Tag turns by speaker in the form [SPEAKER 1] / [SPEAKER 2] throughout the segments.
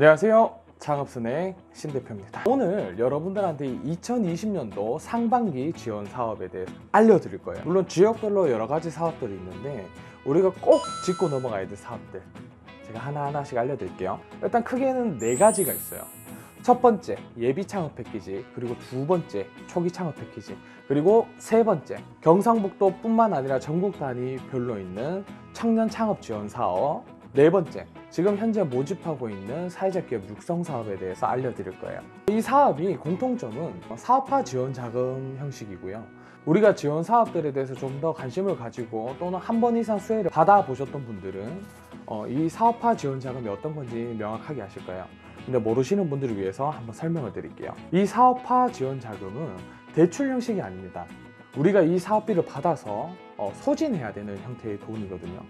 [SPEAKER 1] 안녕하세요. 창업순의 신 대표입니다. 오늘 여러분들한테 2020년도 상반기 지원 사업에 대해서 알려드릴 거예요. 물론 지역별로 여러 가지 사업들이 있는데 우리가 꼭 짚고 넘어가야 될 사업들 제가 하나하나씩 알려드릴게요. 일단 크게는 4가지가 있어요. 첫 번째, 예비 창업 패키지, 그리고 두 번째, 초기 창업 패키지, 그리고 세 번째, 경상북도뿐만 아니라 전국 단위별로 있는 청년 창업 지원 사업, 네 번째, 지금 현재 모집하고 있는 사회적 기업 육성 사업에 대해서 알려드릴 거예요. 이 사업이 공통점은 사업화 지원 자금 형식이고요. 우리가 지원 사업들에 대해서 좀 더 관심을 가지고 또는 한 번 이상 수혜를 받아보셨던 분들은 이 사업화 지원 자금이 어떤 건지 명확하게 아실 거예요. 근데 모르시는 분들을 위해서 한번 설명을 드릴게요. 이 사업화 지원 자금은 대출 형식이 아닙니다. 우리가 이 사업비를 받아서 소진해야 되는 형태의 돈이거든요.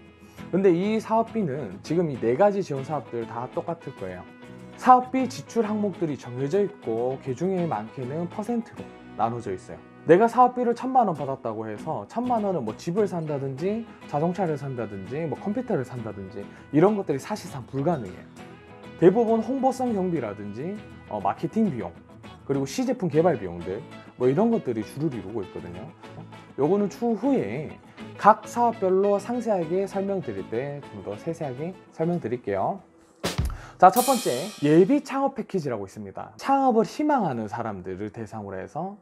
[SPEAKER 1] 근데 이 사업비는 지금 이 4가지 지원 사업들 다 똑같을 거예요. 사업비 지출 항목들이 정해져 있고 그 중에 많게는 퍼센트로 나눠져 있어요. 내가 사업비를 1,000만 원 받았다고 해서 1,000만 원은 뭐 집을 산다든지 자동차를 산다든지 뭐 컴퓨터를 산다든지 이런 것들이 사실상 불가능해요. 대부분 홍보성 경비라든지 마케팅 비용, 그리고 시제품 개발 비용들 뭐 이런 것들이 주를 이루고 있거든요. 요거는 추후에 각 사업별로 상세하게 설명드릴 때 좀 더 세세하게 설명드릴게요. 자, 첫 번째, 예비 창업 패키지라고 있습니다. 창업을 희망하는 사람들을 대상으로 해서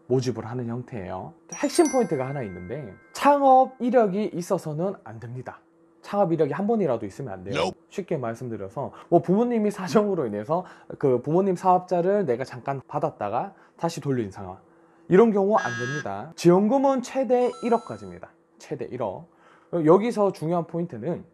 [SPEAKER 1] 모집을 하는 형태예요. 핵심 포인트가 하나 있는데, 창업 이력이 있어서는 안 됩니다. 창업 이력이 한 번이라도 있으면 안 돼요. 쉽게 말씀드려서 뭐 부모님이 사정으로 인해서 그 부모님 사업자를 내가 잠깐 받았다가 다시 돌린 상황, 이런 경우 안 됩니다. 지원금은 최대 1억까지입니다. 최대 1억. 여기서 중요한 포인트는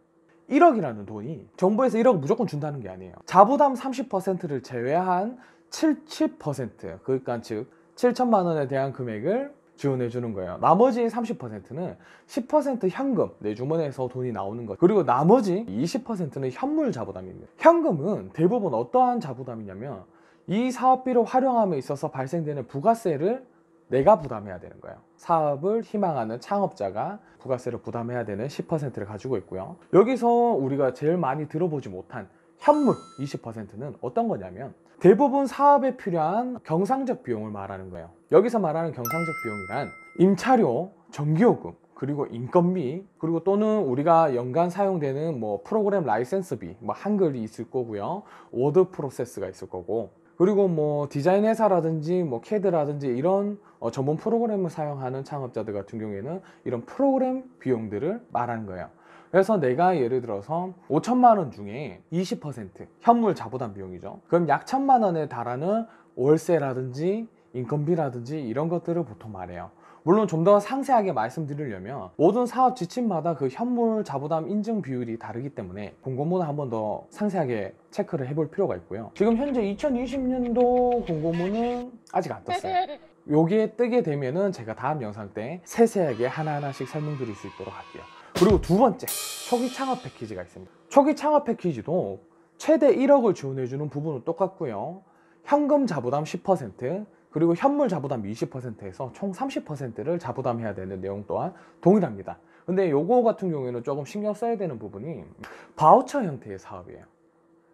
[SPEAKER 1] 1억이라는 돈이 정부에서 1억 무조건 준다는 게 아니에요. 자부담 30%를 제외한 70%, 그러니까 즉 7천만 원에 대한 금액을 지원해 주는 거예요. 나머지 30%는 10% 현금 내 주머니에서 돈이 나오는 것, 그리고 나머지 20%는 현물 자부담입니다. 현금은 대부분 어떠한 자부담이냐면 이 사업비를 활용함에 있어서 발생되는 부가세를 내가 부담해야 되는 거예요. 사업을 희망하는 창업자가 부가세를 부담해야 되는 10%를 가지고 있고요. 여기서 우리가 제일 많이 들어보지 못한 현물 20%는 어떤 거냐면 대부분 사업에 필요한 경상적 비용을 말하는 거예요. 여기서 말하는 경상적 비용이란 임차료, 전기요금, 그리고 인건비, 그리고 또는 우리가 연간 사용되는 뭐 프로그램 라이센스비, 뭐 한글이 있을 거고요, 워드 프로세스가 있을 거고, 그리고 뭐 디자인 회사라든지 뭐 캐드라든지 이런 전문 프로그램을 사용하는 창업자들 같은 경우에는 이런 프로그램 비용들을 말하는 거예요. 그래서 내가 예를 들어서 5천만 원 중에 20% 현물 자부담 비용이죠. 그럼 약 1,000만 원에 달하는 월세라든지 인건비라든지 이런 것들을 보통 말해요. 물론 좀 더 상세하게 말씀드리려면 모든 사업 지침마다 그 현물 자부담 인증 비율이 다르기 때문에 공고문을 한 번 더 상세하게 체크를 해볼 필요가 있고요. 지금 현재 2020년도 공고문은 아직 안 떴어요. 여기에 뜨게 되면은 제가 다음 영상 때 세세하게 하나하나씩 설명드릴 수 있도록 할게요. 그리고 두 번째, 초기 창업 패키지가 있습니다. 초기 창업 패키지도 최대 1억을 지원해주는 부분은 똑같고요. 현금 자부담 10%, 그리고 현물 자부담 20%에서 총 30%를 자부담해야 되는 내용 또한 동일합니다. 근데 요거 같은 경우에는 조금 신경 써야 되는 부분이 바우처 형태의 사업이에요.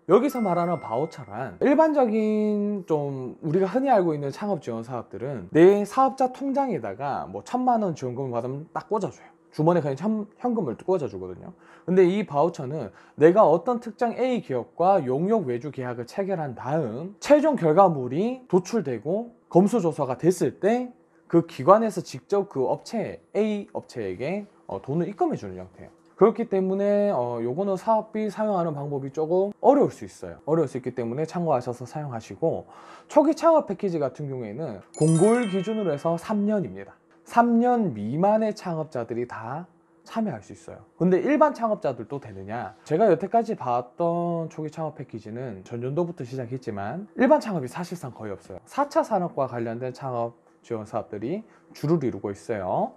[SPEAKER 1] 여기서 말하는 바우처란 일반적인 좀 우리가 흔히 알고 있는 창업 지원 사업들은 내 사업자 통장에다가 뭐 1,000만 원 지원금을 받으면 딱 꽂아줘요. 주머니에 그냥 현금을 꽂아주거든요. 근데 이 바우처는 내가 어떤 특정 A 기업과 용역 외주 계약을 체결한 다음 최종 결과물이 도출되고 검수조사가 됐을 때 그 기관에서 직접 그 업체 A 업체에게 돈을 입금해 주는 형태예요. 그렇기 때문에 요거는 사업비 사용하는 방법이 조금 어려울 수 있어요. 어려울 수 있기 때문에 참고하셔서 사용하시고, 초기 창업 패키지 같은 경우에는 공고일 기준으로 해서 3년입니다. 3년 미만의 창업자들이 다 참여할 수 있어요. 근데 일반 창업자들도 되느냐? 제가 여태까지 봤던 초기 창업 패키지는 전년도부터 시작했지만 일반 창업이 사실상 거의 없어요. 4차 산업과 관련된 창업 지원 사업들이 주를 이루고 있어요.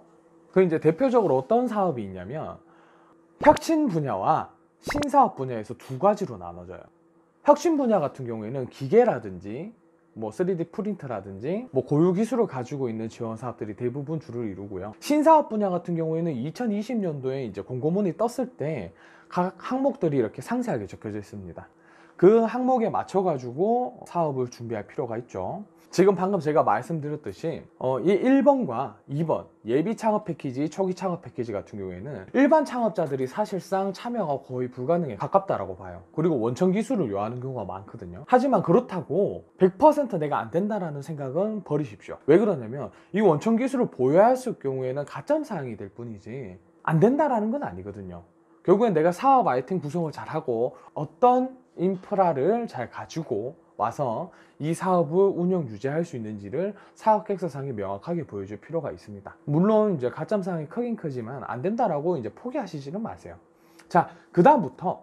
[SPEAKER 1] 그 이제 대표적으로 어떤 사업이 있냐면 혁신 분야와 신사업 분야에서 두 가지로 나눠져요. 혁신 분야 같은 경우에는 기계라든지 뭐 3D 프린터라든지 뭐 고유 기술을 가지고 있는 지원 사업들이 대부분 주를 이루고요. 신사업 분야 같은 경우에는 2020년도에 이제 공고문이 떴을 때 각 항목들이 이렇게 상세하게 적혀져 있습니다. 그 항목에 맞춰 가지고 사업을 준비할 필요가 있죠. 지금 방금 제가 말씀드렸듯이 이 1번과 2번 예비 창업 패키지, 초기 창업 패키지 같은 경우에는 일반 창업자들이 사실상 참여가 거의 불가능에 가깝다라고 봐요. 그리고 원천 기술을 요하는 경우가 많거든요. 하지만 그렇다고 100% 내가 안 된다라는 생각은 버리십시오. 왜 그러냐면 이 원천 기술을 보유했을 경우에는 가점 사항이 될 뿐이지 안 된다라는 건 아니거든요. 결국엔 내가 사업 아이템 구성을 잘하고 어떤 인프라를 잘 가지고 와서 이 사업을 운영 유지할 수 있는지를 사업 계획서상에 명확하게 보여줄 필요가 있습니다. 물론 이제 가점상이 크긴 크지만 안 된다라고 이제 포기하시지는 마세요. 자, 그 다음부터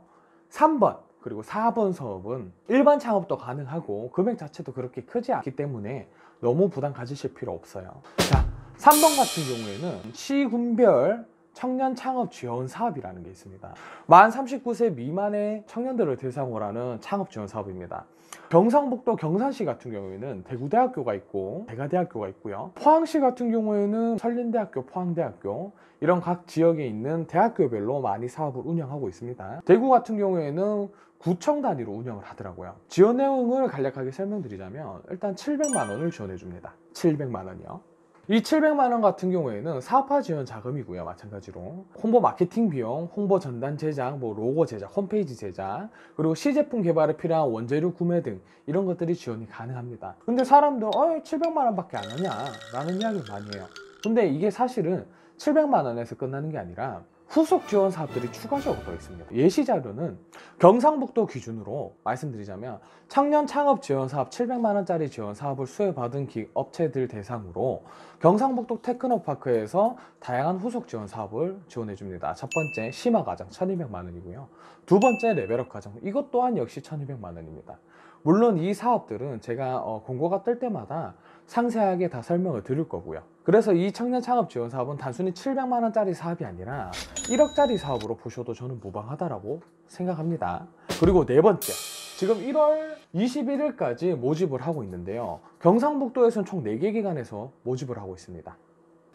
[SPEAKER 1] 3번 그리고 4번 사업은 일반 창업도 가능하고 금액 자체도 그렇게 크지 않기 때문에 너무 부담 가지실 필요 없어요. 자, 3번 같은 경우에는 시군별 청년 창업 지원 사업이라는 게 있습니다. 만 39세 미만의 청년들을 대상으로 하는 창업 지원 사업입니다. 경상북도 경산시 같은 경우에는 대구대학교가 있고 대가대학교가 있고요. 포항시 같은 경우에는 설린대학교, 포항대학교 이런 각 지역에 있는 대학교별로 많이 사업을 운영하고 있습니다. 대구 같은 경우에는 구청 단위로 운영을 하더라고요. 지원 내용을 간략하게 설명드리자면 일단 700만 원을 지원해 줍니다. 700만 원이요. 이 700만 원 같은 경우에는 사업화 지원 자금이고요. 마찬가지로 홍보 마케팅 비용, 홍보 전단 제작, 로고 제작, 홈페이지 제작, 그리고 시제품 개발에 필요한 원재료 구매 등 이런 것들이 지원이 가능합니다. 근데 사람들 700만 원밖에 안 하냐 라는 이야기를 많이 해요. 근데 이게 사실은 700만 원에서 끝나는 게 아니라 후속 지원 사업들이 추가적으로 더 있습니다. 예시 자료는 경상북도 기준으로 말씀드리자면 청년 창업 지원 사업 700만 원짜리 지원 사업을 수혜받은 업체들 대상으로 경상북도 테크노파크에서 다양한 후속 지원 사업을 지원해 줍니다. 첫 번째 심화과정 1200만 원이고요. 두 번째 레벨업 과정 이것 또한 역시 1200만 원입니다. 물론 이 사업들은 제가 공고가 뜰 때마다 상세하게 다 설명을 드릴 거고요. 그래서 이 청년 창업 지원 사업은 단순히 700만 원짜리 사업이 아니라 1억짜리 사업으로 보셔도 저는 무방하다라고 생각합니다. 그리고 네 번째, 지금 1월 21일까지 모집을 하고 있는데요. 경상북도에서는 총 4개 기관에서 모집을 하고 있습니다.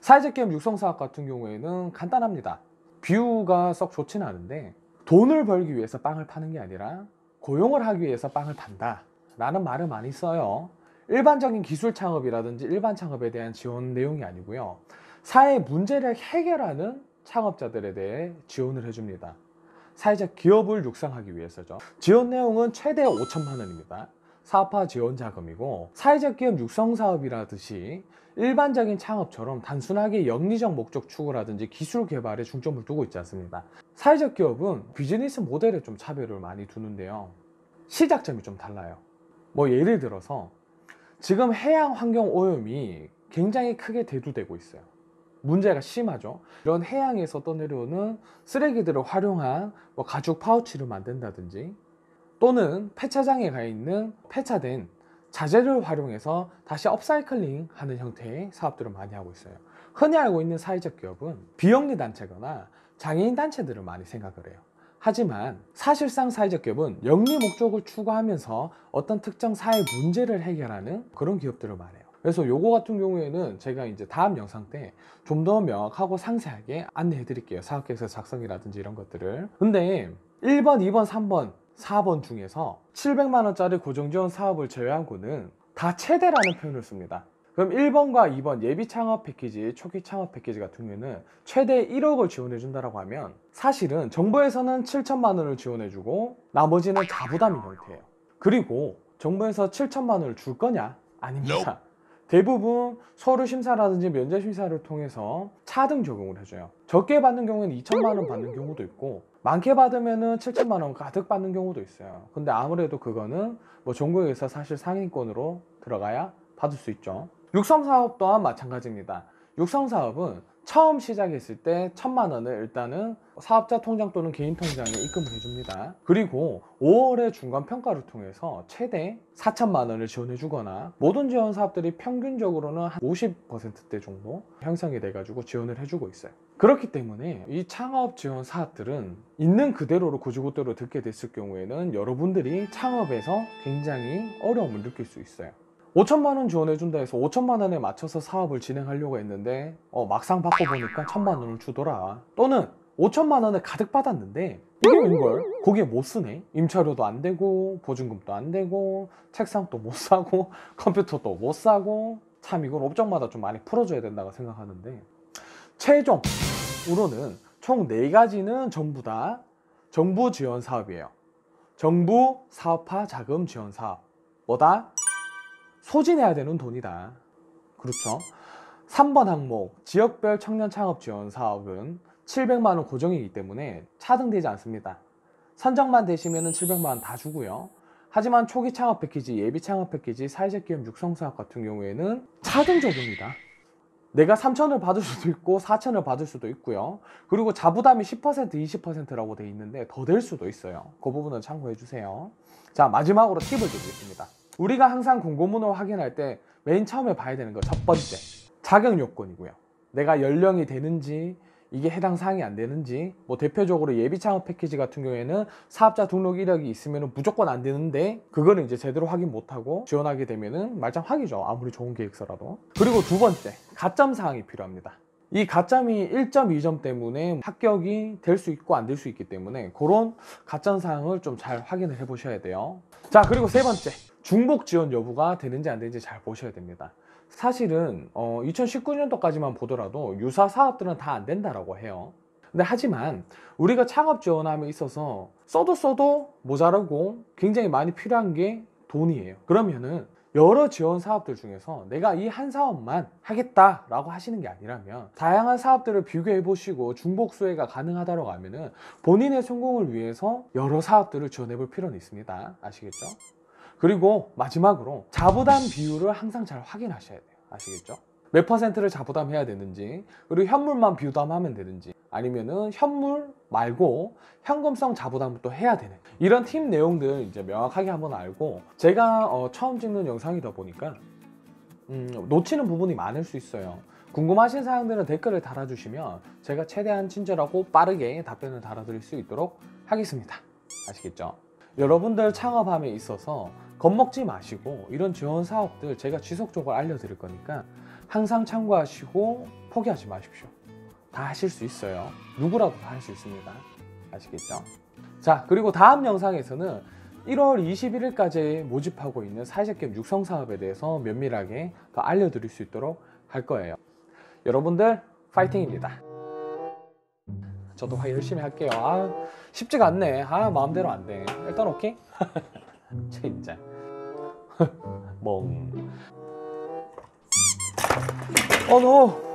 [SPEAKER 1] 사회적 기업 육성 사업 같은 경우에는 간단합니다. 비유가 썩 좋지는 않은데 돈을 벌기 위해서 빵을 파는 게 아니라 고용을 하기 위해서 빵을 판다 라는 말을 많이 써요. 일반적인 기술 창업이라든지 일반 창업에 대한 지원 내용이 아니고요. 사회 문제를 해결하는 창업자들에 대해 지원을 해줍니다. 사회적 기업을 육성하기 위해서죠. 지원 내용은 최대 5천만 원입니다. 사업화 지원 자금이고 사회적 기업 육성 사업이라듯이 일반적인 창업처럼 단순하게 영리적 목적 추구라든지 기술 개발에 중점을 두고 있지 않습니다. 사회적 기업은 비즈니스 모델에 좀 차별을 많이 두는데요. 시작점이 좀 달라요. 예를 들어서 지금 해양 환경 오염이 굉장히 크게 대두되고 있어요. 문제가 심하죠. 이런 해양에서 떠내려오는 쓰레기들을 활용한 가죽 파우치를 만든다든지 또는 폐차장에 가 있는 폐차된 자재를 활용해서 다시 업사이클링 하는 형태의 사업들을 많이 하고 있어요. 흔히 알고 있는 사회적 기업은 비영리 단체거나 장애인 단체들을 많이 생각을 해요. 하지만 사실상 사회적 기업은 영리 목적을 추구하면서 어떤 특정 사회 문제를 해결하는 그런 기업들을 말해요. 그래서 요거 같은 경우에는 제가 이제 다음 영상 때 좀 더 명확하고 상세하게 안내해 드릴게요. 사업계획서 작성이라든지 이런 것들을. 근데 1번, 2번, 3번, 4번 중에서 700만 원짜리 고정지원 사업을 제외하고는 다 최대라는 표현을 씁니다. 그럼 1번과 2번 예비 창업 패키지, 초기 창업 패키지 같은 경우에는 최대 1억을 지원해 준다고 하면 사실은 정부에서는 7천만 원을 지원해 주고 나머지는 자부담인 형태예요. 그리고 정부에서 7천만 원을 줄 거냐? 아닙니다. 대부분 서류 심사라든지 면접 심사를 통해서 차등 적용을 해줘요. 적게 받는 경우에는 2천만 원 받는 경우도 있고 많게 받으면은 7천만 원 가득 받는 경우도 있어요. 근데 아무래도 그거는 정부에서 사실 상위권으로 들어가야 받을 수 있죠. 육성사업 또한 마찬가지입니다. 육성사업은 처음 시작했을 때 1,000만 원을 일단은 사업자 통장 또는 개인 통장에 입금을 해줍니다. 그리고 5월에 중간평가를 통해서 최대 4천만 원을 지원해 주거나 모든 지원 사업들이 평균적으로는 한 50%대 정도 형성이 돼가지고 지원을 해주고 있어요. 그렇기 때문에 이 창업 지원 사업들은 있는 그대로로 고지고대로 듣게 됐을 경우에는 여러분들이 창업에서 굉장히 어려움을 느낄 수 있어요. 5천만 원 지원해준다 해서 5천만 원에 맞춰서 사업을 진행하려고 했는데 막상 받고 보니까 1,000만 원을 주더라. 또는 5천만 원을 가득 받았는데 이게 웬걸? 거기에 못 쓰네. 임차료도 안 되고 보증금도 안 되고 책상도 못 사고 컴퓨터도 못 사고, 참 이건 업종마다 좀 많이 풀어줘야 된다고 생각하는데, 최종으로는 총 4가지는 전부 다 정부 지원 사업이에요. 정부 사업화 자금 지원 사업. 뭐다? 소진해야 되는 돈이다. 그렇죠. 3번 항목 지역별 청년 창업 지원 사업은 700만 원 고정이기 때문에 차등되지 않습니다. 선정만 되시면 700만 원 다 주고요. 하지만 초기 창업 패키지, 예비 창업 패키지, 사회적 기업 육성 사업 같은 경우에는 차등 적용이다. 내가 3천을 받을 수도 있고 4천을 받을 수도 있고요. 그리고 자부담이 10%, 20%라고 돼 있는데 더 될 수도 있어요. 그 부분은 참고해 주세요. 자, 마지막으로 팁을 드리겠습니다. 우리가 항상 공고문을 확인할 때 맨 처음에 봐야 되는 거, 첫 번째, 자격 요건이고요. 내가 연령이 되는지, 이게 해당 사항이 안 되는지, 뭐 대표적으로 예비 창업 패키지 같은 경우에는 사업자 등록 이력이 있으면 무조건 안 되는데, 그거는 이제 제대로 확인 못하고 지원하게 되면은 말짱하기죠. 아무리 좋은 계획서라도. 그리고 두 번째, 가점 사항이 필요합니다. 이 가점이 1점, 2점 때문에 합격이 될 수 있고 안 될 수 있기 때문에 그런 가점 사항을 좀 잘 확인을 해 보셔야 돼요. 자, 그리고 세 번째, 중복 지원 여부가 되는지 안 되는지 잘 보셔야 됩니다. 사실은 2019년도까지만 보더라도 유사 사업들은 다 안 된다라고 해요. 근데 하지만 우리가 창업 지원함에 있어서 써도 모자라고 굉장히 많이 필요한 게 돈이에요. 그러면은 여러 지원 사업들 중에서 내가 이 한 사업만 하겠다라고 하시는 게 아니라면 다양한 사업들을 비교해 보시고 중복 수혜가 가능하다고 하면은 본인의 성공을 위해서 여러 사업들을 지원해 볼 필요는 있습니다. 아시겠죠? 그리고 마지막으로 자부담 비율을 항상 잘 확인하셔야 돼요. 아시겠죠? 몇 퍼센트를 자부담해야 되는지, 그리고 현물만 비부담하면 되는지, 아니면은 현물 말고 현금성 자부담을 또 해야 되는, 이런 팁 내용들 이제 명확하게 한번 알고, 제가 처음 찍는 영상이다 보니까 놓치는 부분이 많을 수 있어요. 궁금하신 사항들은 댓글을 달아주시면 제가 최대한 친절하고 빠르게 답변을 달아드릴 수 있도록 하겠습니다. 아시겠죠? 여러분들 창업함에 있어서 겁먹지 마시고 이런 지원 사업들 제가 지속적으로 알려드릴 거니까 항상 참고하시고 포기하지 마십시오. 다 하실 수 있어요. 누구라도 다 할 수 있습니다. 아시겠죠? 자, 그리고 다음 영상에서는 1월 21일까지 모집하고 있는 사회적 기업 육성 사업에 대해서 면밀하게 더 알려드릴 수 있도록 할 거예요. 여러분들 파이팅입니다. 저도 열심히 할게요. 쉽지가 않네. 마음대로 안 돼. 일단 오케이? 진짜 멍. 너